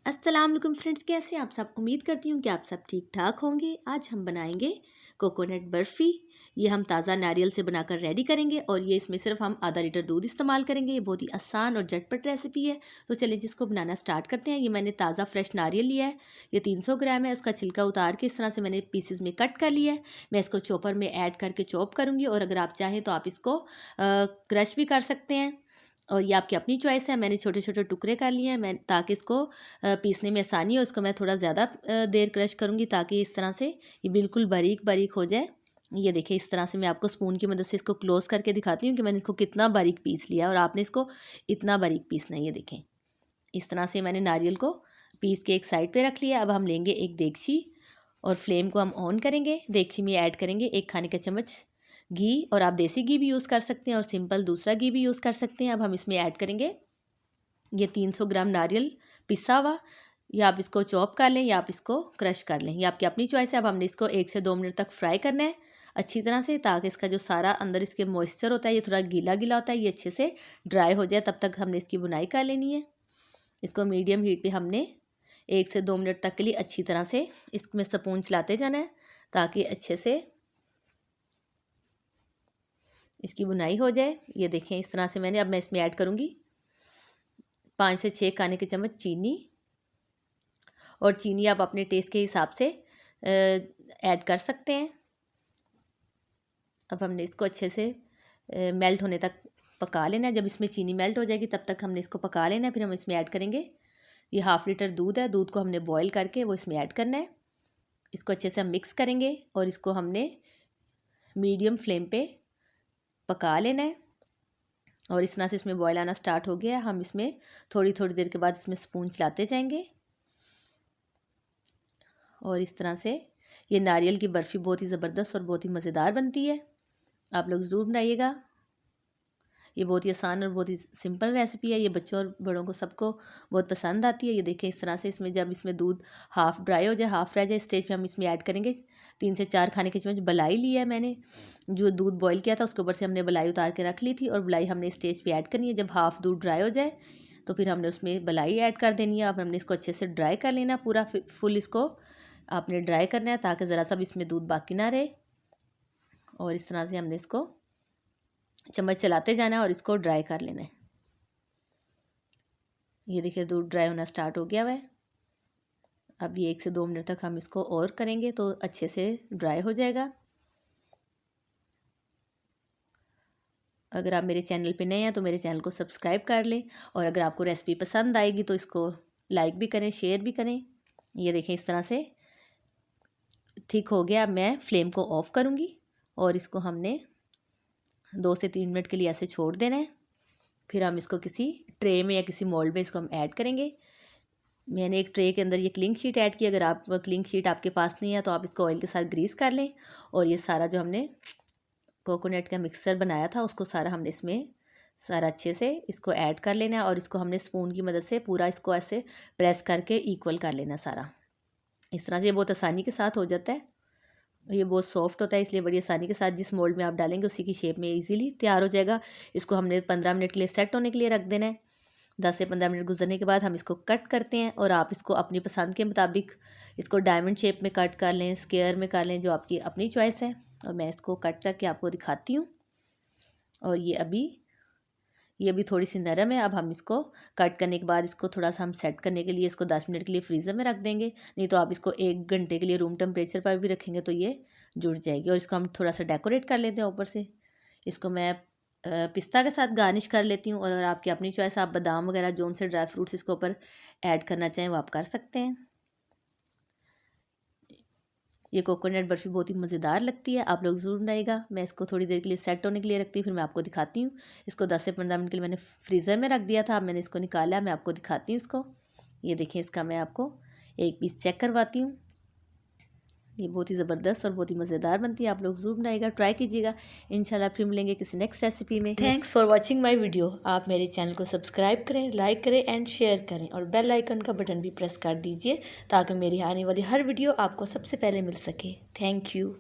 अस्सलाम वालेकुम फ्रेंड्स, कैसे हैं आप सब। उम्मीद करती हूँ कि आप सब ठीक ठाक होंगे। आज हम बनाएंगे कोकोनट बर्फ़ी। ये हम ताज़ा नारियल से बनाकर रेडी करेंगे और ये इसमें सिर्फ हम आधा लीटर दूध इस्तेमाल करेंगे। ये बहुत ही आसान और झटपट रेसिपी है। तो चलिए जिसको बनाना स्टार्ट करते हैं। ये मैंने ताज़ा फ्रेश नारियल लिया है, ये 300 ग्राम है। उसका छिलका उतार के इस तरह से मैंने पीसेस में कट कर लिया है। मैं इसको चॉपर में ऐड करके चॉप करूँगी और अगर आप चाहें तो आप इसको क्रश भी कर सकते हैं और ये आपकी अपनी चॉइस है। मैंने छोटे छोटे टुकड़े कर लिए हैं मैं, ताकि इसको पीसने में आसानी हो। इसको मैं थोड़ा ज़्यादा देर क्रश करूँगी ताकि इस तरह से ये बिल्कुल बारीक बारीक हो जाए। ये देखिए इस तरह से मैं आपको स्पून की मदद से इसको क्लोज़ करके दिखाती हूँ कि मैंने इसको कितना बारीक पीस लिया और आपने इसको इतना बारीक पीसना है। ये देखें इस तरह से मैंने नारियल को पीस के एक साइड पे रख लिया। अब हम लेंगे एक देगची और फ्लेम को हम ऑन करेंगे। देगची में ऐड करेंगे 1 खाने का चम्मच घी, और आप देसी घी भी यूज़ कर सकते हैं और सिंपल दूसरा घी भी यूज़ कर सकते हैं। अब हम इसमें ऐड करेंगे ये 300 ग्राम नारियल पिसा हुआ, या आप इसको चॉप कर लें या आप इसको क्रश कर लें, ये आपकी अपनी चॉइस है। अब हमने इसको 1 से 2 मिनट तक फ्राई करना है अच्छी तरह से, ताकि इसका जो सारा अंदर इसके मॉइस्चर होता है, ये थोड़ा गीला गीला होता है, ये अच्छे से ड्राई हो जाए। तब तक हमने इसकी बुनाई कर लेनी है। इसको मीडियम हीट पे हमने 1 से 2 मिनट तक के लिए अच्छी तरह से इसमें स्पून चलाते जाना है, ताकि अच्छे से इसकी बुनाई हो जाए। ये देखें इस तरह से मैंने, अब मैं इसमें ऐड करूँगी 5 से 6 खाने के चम्मच चीनी, और चीनी आप अपने टेस्ट के हिसाब से ऐड कर सकते हैं। अब हमने इसको अच्छे से मेल्ट होने तक पका लेना है। जब इसमें चीनी मेल्ट हो जाएगी तब तक हमने इसको पका लेना है। फिर हम इसमें ऐड करेंगे ये 1/2 लीटर दूध है। दूध को हमने बॉईल करके वो इसमें ऐड करना है। इसको अच्छे से हम मिक्स करेंगे और इसको हमने मीडियम फ्लेम पे पका लेना है। और इस तरह से इसमें बॉयल आना स्टार्ट हो गया। हम इसमें थोड़ी थोड़ी देर के बाद इसमें स्पून चलाते जाएंगे और इस तरह से ये नारियल की बर्फ़ी बहुत ही ज़बरदस्त और बहुत ही मज़ेदार बनती है। आप लोग ज़रूर बनाइएगा। ये बहुत ही आसान और बहुत ही सिंपल रेसिपी है। ये बच्चों और बड़ों को सबको बहुत पसंद आती है। ये देखें इस तरह से इसमें जब इसमें दूध हाफ़ ड्राई हो जाए, हाफ़ रह जाए, स्टेज पे हम इसमें ऐड करेंगे 3 से 4 खाने के चम्मच बलाई लिया है मैंने। जो दूध बॉईल किया था उसके ऊपर से हमने बलाई उतार के रख ली थी और बलाई हमने स्टेज पे ऐड करनी है। जब हाफ़ दूध ड्राई हो जाए तो फिर हमने उसमें बलाई ऐड कर देनी है। अब हमने इसको अच्छे से ड्राई कर लेना, पूरा फुल इसको आपने ड्राई करना है, ताकि ज़रा सा भी इसमें दूध बाकी ना रहे। और इस तरह से हमने इसको चम्मच चलाते जाना है और इसको ड्राई कर लेना है। ये देखिए दूध ड्राई होना स्टार्ट हो गया हुआ है। अब ये 1 से 2 मिनट तक हम इसको और करेंगे तो अच्छे से ड्राई हो जाएगा। अगर आप मेरे चैनल पे नए हैं तो मेरे चैनल को सब्सक्राइब कर लें, और अगर आपको रेसिपी पसंद आएगी तो इसको लाइक भी करें, शेयर भी करें। ये देखें इस तरह से थिक हो गया। अब मैं फ्लेम को ऑफ़ करूँगी और इसको हमने 2 से 3 मिनट के लिए ऐसे छोड़ देना है। फिर हम इसको किसी ट्रे में या किसी मोल्ड में इसको हम ऐड करेंगे। मैंने एक ट्रे के अंदर ये क्लिंग शीट ऐड की। अगर आप क्लिंग शीट आपके पास नहीं है तो आप इसको ऑयल के साथ ग्रीस कर लें, और ये सारा जो हमने कोकोनट का मिक्सचर बनाया था उसको सारा हमने इसमें सारा अच्छे से इसको ऐड कर लेना है, और इसको हमने स्पून की मदद से पूरा इसको ऐसे प्रेस करके इक्वल कर लेना सारा। इस तरह से ये बहुत आसानी के साथ हो जाता है। ये बहुत सॉफ्ट होता है, इसलिए बड़ी आसानी के साथ जिस मोल्ड में आप डालेंगे उसी की शेप में इजीली तैयार हो जाएगा। इसको हमने 15 मिनट के लिए सेट होने के लिए रख देना है। 10 से 15 मिनट गुजरने के बाद हम इसको कट करते हैं, और आप इसको अपनी पसंद के मुताबिक इसको डायमंड शेप में कट कर लें, स्क्वायर में कर लें, जो आपकी अपनी चॉइस है। और मैं इसको कट करके आपको दिखाती हूँ। और ये अभी थोड़ी सी नरम है। अब हम इसको कट करने के बाद इसको थोड़ा सा हम सेट करने के लिए इसको 10 मिनट के लिए फ्रीज़र में रख देंगे। नहीं तो आप इसको 1 घंटे के लिए रूम टेम्परेचर पर भी रखेंगे तो ये जुड़ जाएगी। और इसको हम थोड़ा सा डेकोरेट कर लेते हैं ऊपर से। इसको मैं पिस्ता के साथ गार्निश कर लेती हूँ, और अगर आपकी अपनी चॉइस, आप बादाम वगैरह जोन से ड्राई फ्रूट्स इसके ऊपर ऐड करना चाहें वो आप कर सकते हैं। ये कोकोनट बर्फ़ी बहुत ही मज़ेदार लगती है, आप लोग ज़रूर बनाइएगा। मैं इसको थोड़ी देर के लिए सेट होने के लिए रखती हूँ, फिर मैं आपको दिखाती हूँ। इसको 10 से 15 मिनट के लिए मैंने फ्रीज़र में रख दिया था। अब मैंने इसको निकाला, मैं आपको दिखाती हूँ इसको। ये देखें, इसका मैं आपको एक पीस चेक करवाती हूँ। ये बहुत ही ज़बरदस्त और बहुत ही मज़ेदार बनती है, आप लोग ज़रूर बनाइएगा, ट्राई कीजिएगा। इंशाल्लाह फिर मिलेंगे किसी नेक्स्ट रेसिपी में। Thanks for watching my video. आप मेरे चैनल को सब्सक्राइब करें, लाइक करें एंड शेयर करें, और बेल आइकन का बटन भी प्रेस कर दीजिए, ताकि मेरी आने वाली हर वीडियो आपको सबसे पहले मिल सके। Thank you.